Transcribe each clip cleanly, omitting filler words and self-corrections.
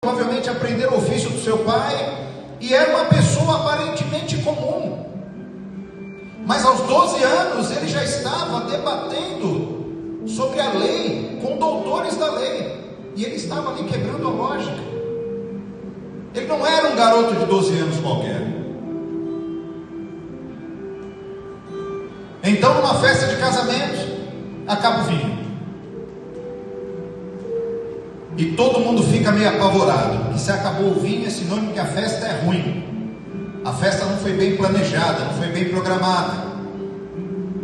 provavelmente aprender o ofício do seu pai, e era uma pessoa aparentemente comum. Mas aos 12 anos ele já estava debatendo sobre a lei com doutores da lei, e ele estava ali quebrando a lógica. Ele não era um garoto de 12 anos qualquer. Então, numa festa de casamento, acaba o vinho, e todo mundo fica meio apavorado, que se acabou o vinho é sinônimo que a festa é ruim, a festa não foi bem planejada, não foi bem programada.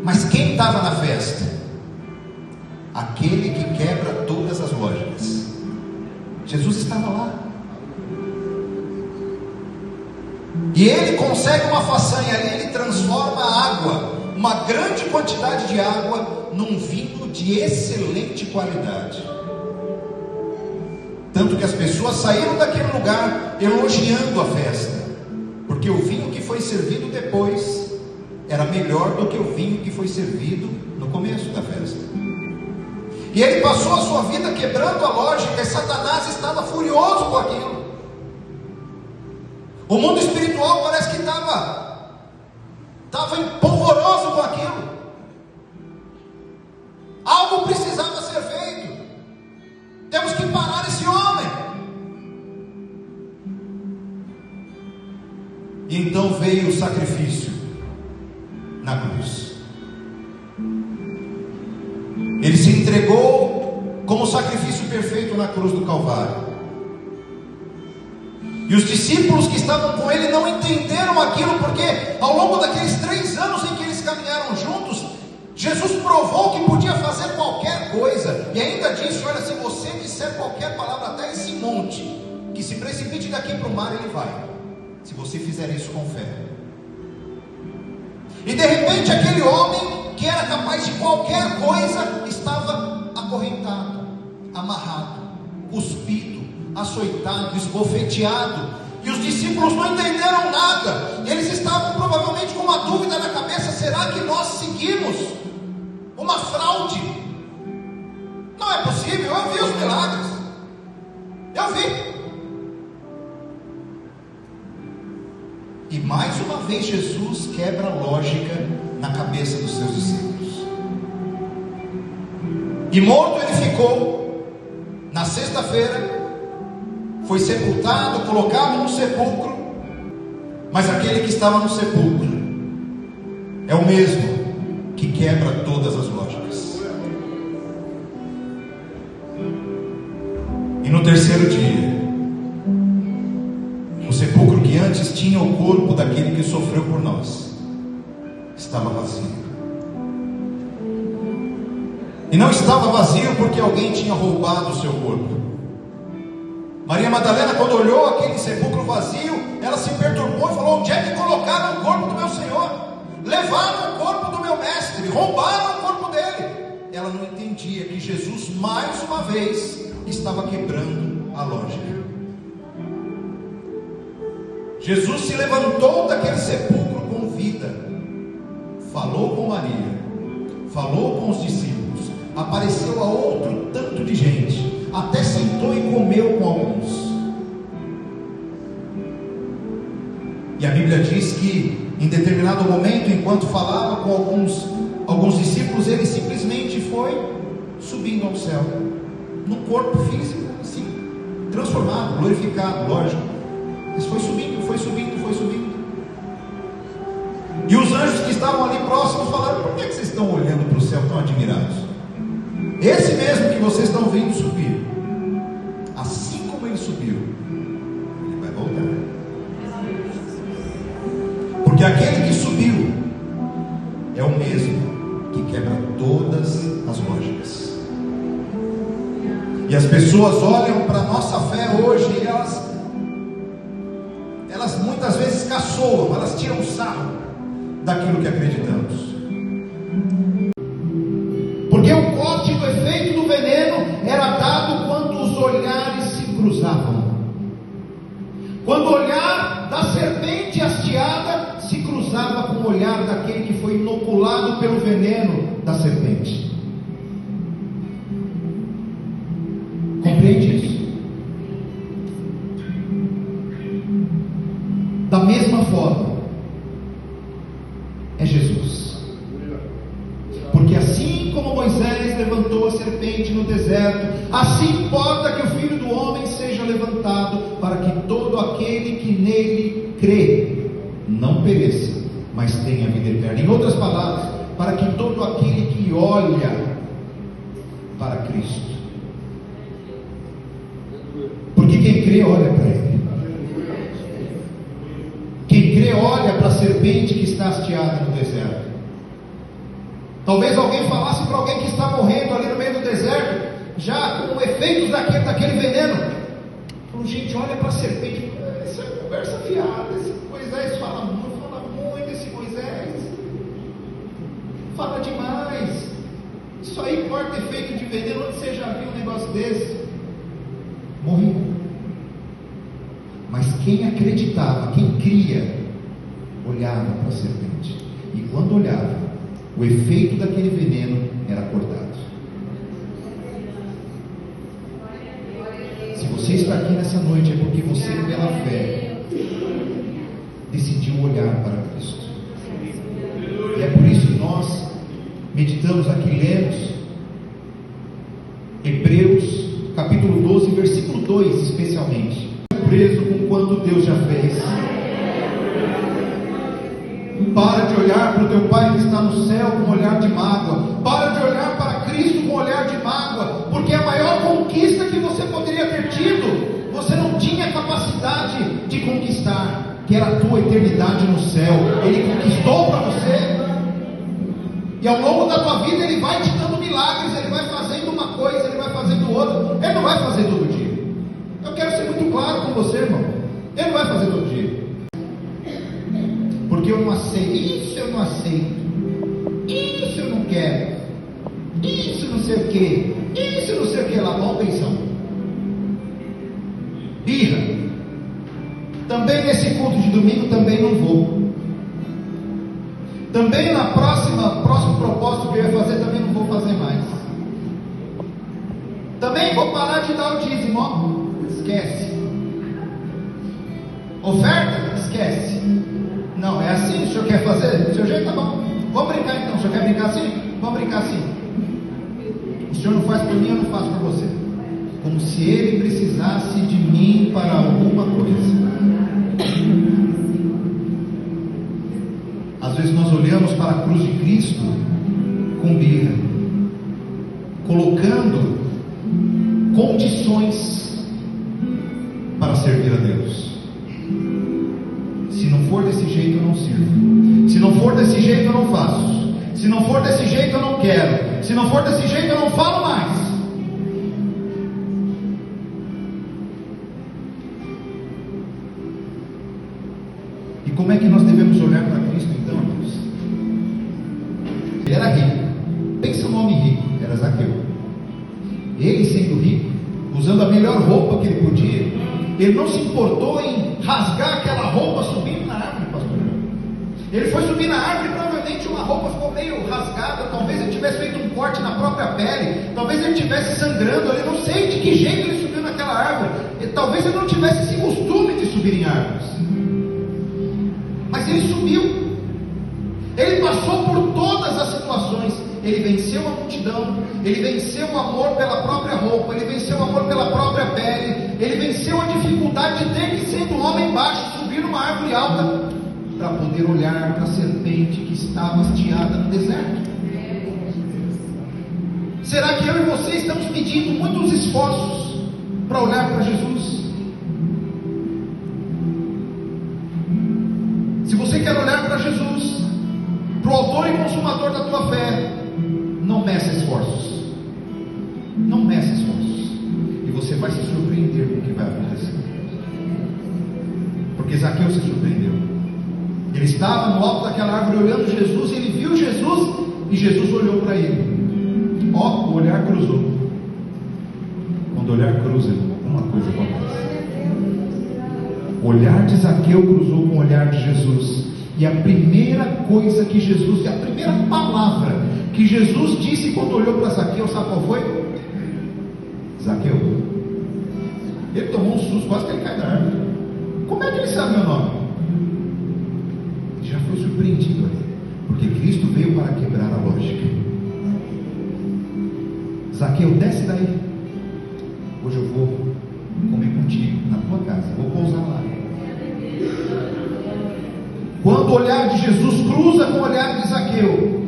Mas quem estava na festa? Aquele que quebra todas as lógicas. Jesus estava lá, e ele consegue uma façanha ali. Ele transforma a água, uma grande quantidade de água, num vinho de excelente qualidade. Tanto que as pessoas saíram daquele lugar elogiando a festa, porque o vinho que foi servido depois era melhor do que o vinho que foi servido no começo da festa. E ele passou a sua vida quebrando a lógica, e Satanás estava furioso com aquilo. O mundo espiritual parece que estava empolvoroso com aquilo. Algo precisava ser feito. Temos que parar esse homem. E então veio o sacrifício na cruz. Ele se entregou como sacrifício perfeito na cruz do Calvário. E os discípulos que estavam com ele não entenderam aquilo, porque ao longo daqueles 3 anos em que eles caminharam juntos, Jesus provou que podia fazer qualquer coisa, e ainda disse: olha, se você disser qualquer palavra, até esse monte que se precipite daqui para o mar, ele vai, se você fizer isso com fé. E de repente aquele homem que era capaz de qualquer coisa estava acorrentado, amarrado, cuspido, açoitado, esbofeteado, e os discípulos não entenderam nada. Eles estavam provavelmente com uma dúvida na cabeça: será que nós seguimos uma fraude? Não é possível, eu vi os milagres, eu vi. E mais uma vez Jesus quebra a lógica na cabeça dos seus discípulos. E morto ele ficou. Na sexta-feira foi sepultado, colocado no sepulcro. Mas aquele que estava no sepulcro é o mesmo que quebra todas as lógicas. E no terceiro dia, o sepulcro que antes tinha o corpo daquele que sofreu por nós estava vazio. E não estava vazio porque alguém tinha roubado o seu corpo. Maria Madalena, quando olhou aquele sepulcro vazio, ela se perturbou e falou: onde é que colocaram o corpo do meu Senhor? Levaram o corpo do meu mestre, roubaram o corpo dele. Ela não entendia que Jesus mais uma vez estava quebrando a lógica. Jesus se levantou daquele sepulcro com vida, falou com Maria, falou com os discípulos, apareceu a outro tanto de gente, até sentou e comeu com alguns. E a Bíblia diz que em determinado momento, enquanto falava com alguns discípulos, ele simplesmente foi subindo ao céu, num corpo físico assim, transformado, glorificado, lógico. Mas foi subindo, foi subindo, foi subindo. E os anjos que estavam ali próximos falaram: por que vocês estão olhando para o céu tão admirados? Esse mesmo que vocês estão vendo subir, assim como ele subiu, ele vai voltar. Porque aquele que subiu é o mesmo que quebra todas as lógicas. E as pessoas olham para a nossa fé hoje e elas muitas vezes caçoam, elas tiram sarro daquilo que acreditamos. Porque o corte do efeito do veneno era dado quando os olhares se cruzavam. Quando o olhar da serpente hasteada se cruzava com o olhar daquele que foi inoculado pelo veneno da serpente. Compreende isso? Da mesma forma, é Jesus. Porque assim como Moisés levantou a serpente no deserto, assim importa que o Filho do Homem seja levantado, para que todo aquele que nele crê não pereça, mas tenha vida eterna. Em outras palavras, para que todo aquele que olha para Cristo, porque quem crê olha para Ele. Quem crê olha para a serpente que está hasteada no deserto. Talvez alguém falasse para alguém que está morrendo ali no meio do deserto, já com efeitos daquele veneno. Falou, gente, olha para a serpente. Essa é conversa fiada. Esse Moisés fala muito esse Moisés. Fala demais. Isso aí corta efeito de veneno. Onde você já viu um negócio desse? Morreu. Mas quem acreditava, quem cria, olhava para a serpente. E quando olhava, o efeito daquele veneno era cortado. Se você está aqui nessa noite, é porque você, pela fé, decidiu olhar para Cristo. E é por isso que nós meditamos aqui, lemos Hebreus capítulo 12, versículo 2 especialmente. Preso com quanto Deus já fez. Para de olhar para o teu Pai que está no céu com um olhar de mágoa. Para de olhar para Cristo com um olhar de mágoa, porque a maior conquista que você poderia ter tido, você não tinha capacidade de conquistar, que era a tua eternidade no céu. Ele conquistou para você, e ao longo da tua vida Ele vai te dando milagres. Ele vai fazendo uma coisa, Ele vai fazendo outra. Ele não vai fazer todo dia. Eu quero ser muito claro com você, irmão. Ele não vai fazer todo dia. Porque eu não aceito. Isso eu não aceito. Isso eu não quero. Isso não sei o que. Isso não sei o que lá. Bom, atenção. Birra. Também nesse culto de domingo também não vou. Também na próximo propósito que eu ia fazer, também não vou fazer mais. Também vou parar de dar o dízimo, ó. Esquece. Oferta? Esquece. Não, é assim, o senhor quer fazer? Do seu jeito, tá bom. Vamos brincar então, o senhor quer brincar assim? Vamos brincar assim. O senhor não faz por mim, eu não faço por você. Como se ele precisasse de mim para alguma coisa. Às vezes nós olhamos para a cruz de Cristo com birra, colocando condições para servir a Deus. Se não for desse jeito, eu não sirvo. Se não for desse jeito, eu não faço. Se não for desse jeito, eu não quero. Se não for desse jeito, eu não falo mais. E como é que nós devemos olhar para Cristo então, amigos? Ele era rico. Pensa no homem rico, era Zaqueu. Ele sendo rico, usando a melhor roupa que ele podia, ele não se importou em rasgar aquela roupa subindo na árvore, pastor. Ele foi subir na árvore e provavelmente uma roupa ficou meio rasgada. Talvez ele tivesse feito um corte na própria pele. Talvez ele estivesse sangrando ali. Não sei de que jeito ele subiu naquela árvore. Talvez ele não tivesse esse costume de subir em árvores. Mas ele subiu. Ele passou por todas as situações. Ele venceu a multidão. Ele venceu o amor pela própria roupa. Ele venceu o amor pela própria pele. Ele venceu a dificuldade de ter que, sendo um homem baixo, subir numa árvore alta para poder olhar para a serpente que estava hasteada no deserto. Será que eu e você estamos pedindo muitos esforços para olhar para Jesus? Se você quer olhar para Jesus, para o autor e consumador da tua fé, não meça esforços. Não meça esforços. E você vai se surpreender com o que vai acontecer. Porque Zaqueu se surpreendeu. Ele estava no alto daquela árvore olhando Jesus, e ele viu Jesus, e Jesus olhou para ele. Ó, o olhar cruzou. Quando o olhar cruza, uma coisa acontece. O olhar de Zaqueu cruzou com o olhar de Jesus. E a primeira coisa que Jesus, a primeira palavra que Jesus disse quando olhou para Zaqueu, sabe qual foi? Zaqueu. Ele tomou um susto, quase que ele cai da árvore. Como é que ele sabe meu nome? Já foi surpreendido ali, porque Cristo veio para quebrar a lógica. Zaqueu, desce daí. Hoje eu vou comer contigo na tua casa, vou pousar lá. Quando o olhar de Jesus cruza com o olhar de Zaqueu,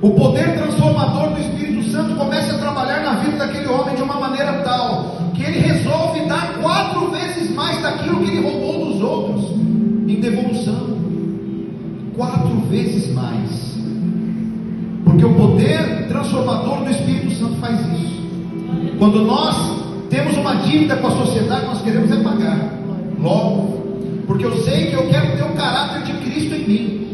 o poder transformador do Espírito Santo começa a trabalhar na vida daquele homem de uma maneira tal que ele resolve dar 4 vezes mais daquilo que ele roubou dos outros em devolução. 4 vezes mais, porque o poder transformador do Espírito Santo faz isso. Quando nós temos uma dívida com a sociedade, nós queremos é pagar logo, porque eu sei que eu quero ter o caráter de Cristo em mim.